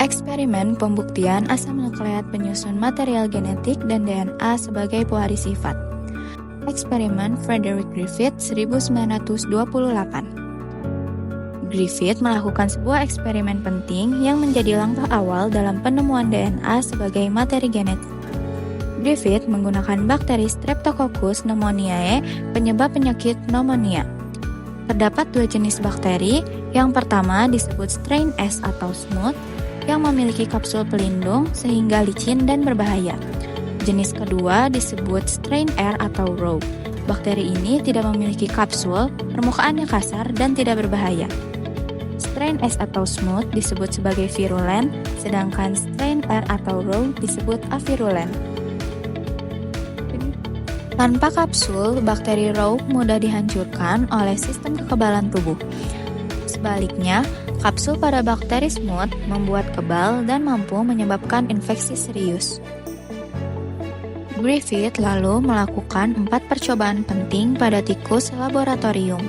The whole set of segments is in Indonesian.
Eksperimen pembuktian asam nukleat penyusun material genetik dan DNA sebagai pewaris sifat. Eksperimen Frederick Griffith 1928. Griffith melakukan sebuah eksperimen penting yang menjadi langkah awal dalam penemuan DNA sebagai materi genetik. Griffith menggunakan bakteri Streptococcus pneumoniae penyebab penyakit pneumonia. Terdapat dua jenis bakteri, yang pertama disebut strain S atau smooth, yang memiliki kapsul pelindung sehingga licin dan berbahaya. Jenis kedua disebut strain R atau raw. Bakteri ini tidak memiliki kapsul, permukaannya kasar dan tidak berbahaya. Strain S atau smooth disebut sebagai virulen, sedangkan strain R atau raw disebut avirulen. Tanpa kapsul, bakteri raw mudah dihancurkan oleh sistem kekebalan tubuh. Sebaliknya, kapsul pada bakteri smooth membuat kebal dan mampu menyebabkan infeksi serius. Griffith lalu melakukan 4 percobaan penting pada tikus laboratorium.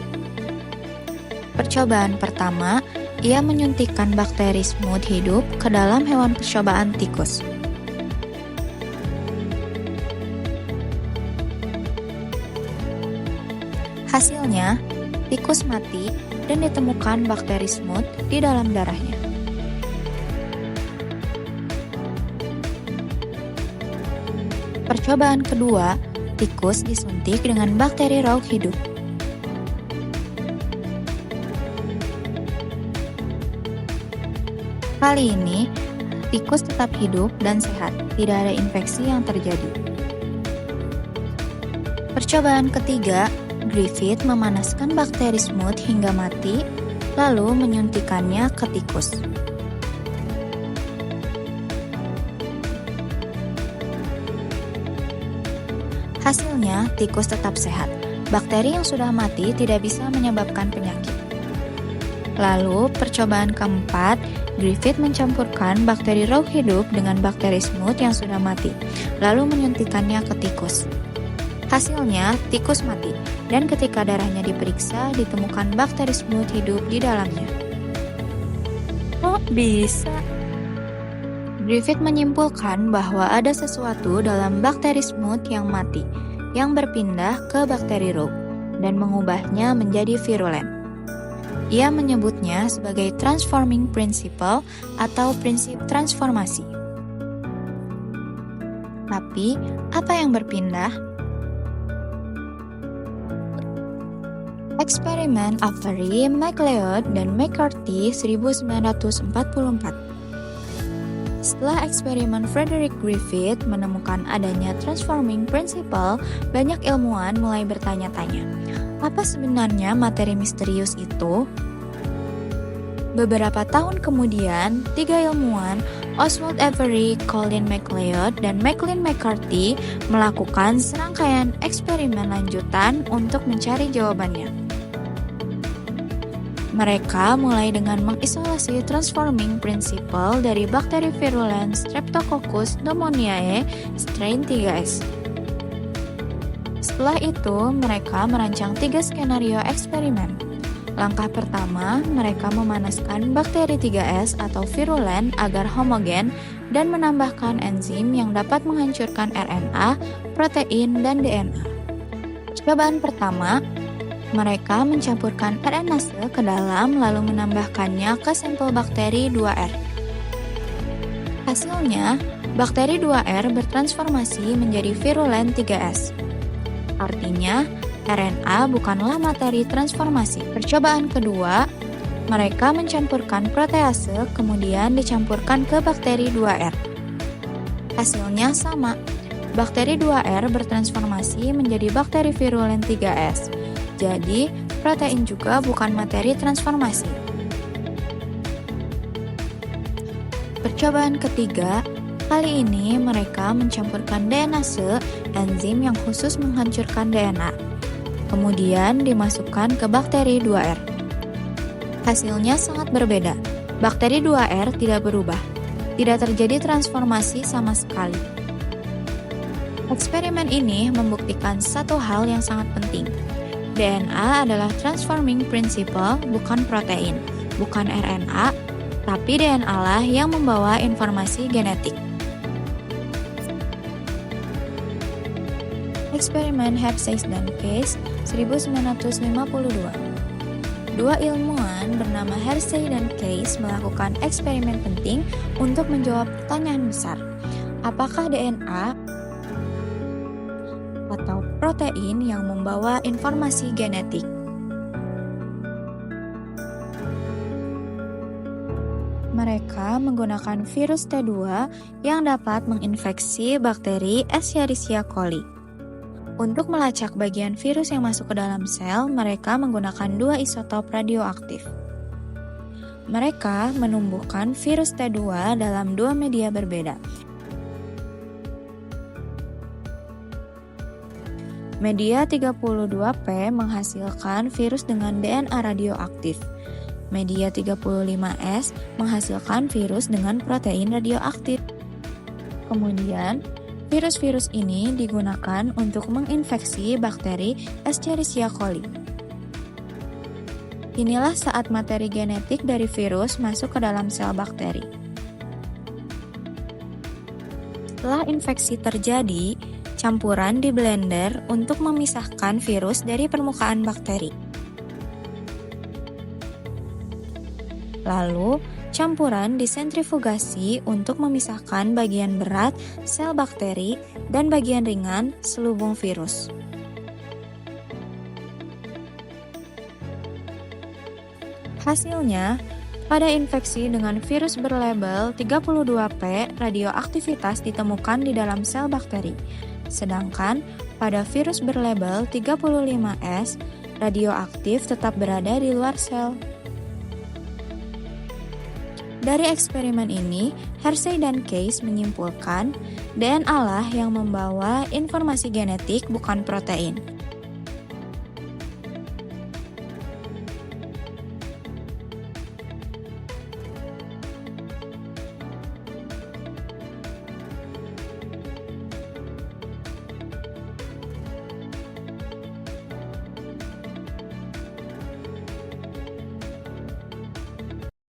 Percobaan pertama, ia menyuntikkan bakteri smooth hidup ke dalam hewan percobaan tikus. Hasilnya, tikus mati dan ditemukan bakteri smooth di dalam darahnya. Percobaan kedua, tikus disuntik dengan bakteri raw hidup. Kali ini, tikus tetap hidup dan sehat, tidak ada infeksi yang terjadi. Percobaan ketiga, Griffith memanaskan bakteri smooth hingga mati, lalu menyuntikannya ke tikus. Hasilnya, tikus tetap sehat. Bakteri yang sudah mati tidak bisa menyebabkan penyakit. Lalu, percobaan keempat, Griffith mencampurkan bakteri raw hidup dengan bakteri smooth yang sudah mati, lalu menyuntikannya ke tikus. Hasilnya, tikus mati, dan ketika darahnya diperiksa, ditemukan bakteri smooth hidup di dalamnya. Kok bisa? Griffith menyimpulkan bahwa ada sesuatu dalam bakteri smooth yang mati, yang berpindah ke bakteri raw, dan mengubahnya menjadi virulen. Ia menyebutnya sebagai transforming principle atau prinsip transformasi. Tapi, apa yang berpindah? Eksperimen Avery, MacLeod, dan McCarthy 1944. Setelah eksperimen Frederick Griffith menemukan adanya transforming principle, banyak ilmuwan mulai bertanya-tanya, apa sebenarnya materi misterius itu? Beberapa tahun kemudian, 3 ilmuwan, Oswald Avery, Colin MacLeod, dan Maclean McCarthy, melakukan serangkaian eksperimen lanjutan untuk mencari jawabannya. Mereka mulai dengan mengisolasi transforming principle dari bakteri virulen Streptococcus pneumoniae strain 3S. Setelah itu, mereka merancang 3 skenario eksperimen. Langkah pertama, mereka memanaskan bakteri 3S atau virulen agar homogen dan menambahkan enzim yang dapat menghancurkan RNA, protein, dan DNA. Percobaan pertama, mereka mencampurkan RNase ke dalam lalu menambahkannya ke sampel bakteri 2R. Hasilnya, bakteri 2R bertransformasi menjadi virulen 3S. Artinya, RNA bukanlah materi transformasi. Percobaan kedua, mereka mencampurkan protease kemudian dicampurkan ke bakteri 2R. Hasilnya sama. Bakteri 2R bertransformasi menjadi bakteri virulen 3S. Jadi, protein juga bukan materi transformasi. Percobaan ketiga, kali ini mereka mencampurkan DNase, enzim yang khusus menghancurkan DNA. Kemudian dimasukkan ke bakteri 2R. Hasilnya sangat berbeda. Bakteri 2R tidak berubah. Tidak terjadi transformasi sama sekali. Eksperimen ini membuktikan satu hal yang sangat penting. DNA adalah transforming principle, bukan protein, bukan RNA, tapi DNA lah yang membawa informasi genetik. Eksperimen Hersey dan Case 1952. Dua ilmuwan bernama Hersey dan Case melakukan eksperimen penting untuk menjawab pertanyaan besar. Apakah DNA atau protein yang membawa informasi genetik? Mereka menggunakan virus T2 yang dapat menginfeksi bakteri Escherichia coli. Untuk melacak bagian virus yang masuk ke dalam sel, mereka menggunakan dua isotop radioaktif. Mereka menumbuhkan virus T2 dalam dua media berbeda. Media 32P menghasilkan virus dengan DNA radioaktif. Media 35S menghasilkan virus dengan protein radioaktif. Kemudian, virus-virus ini digunakan untuk menginfeksi bakteri Escherichia coli. Inilah saat materi genetik dari virus masuk ke dalam sel bakteri. Setelah infeksi terjadi, campuran di blender untuk memisahkan virus dari permukaan bakteri. Lalu, campuran disentrifugasi untuk memisahkan bagian berat sel bakteri dan bagian ringan selubung virus. Hasilnya, pada infeksi dengan virus berlabel 32P, radioaktivitas ditemukan di dalam sel bakteri. Sedangkan pada virus berlabel 35S, radioaktif tetap berada di luar sel. Dari eksperimen ini, Hersey dan Case menyimpulkan DNA lah yang membawa informasi genetik bukan protein.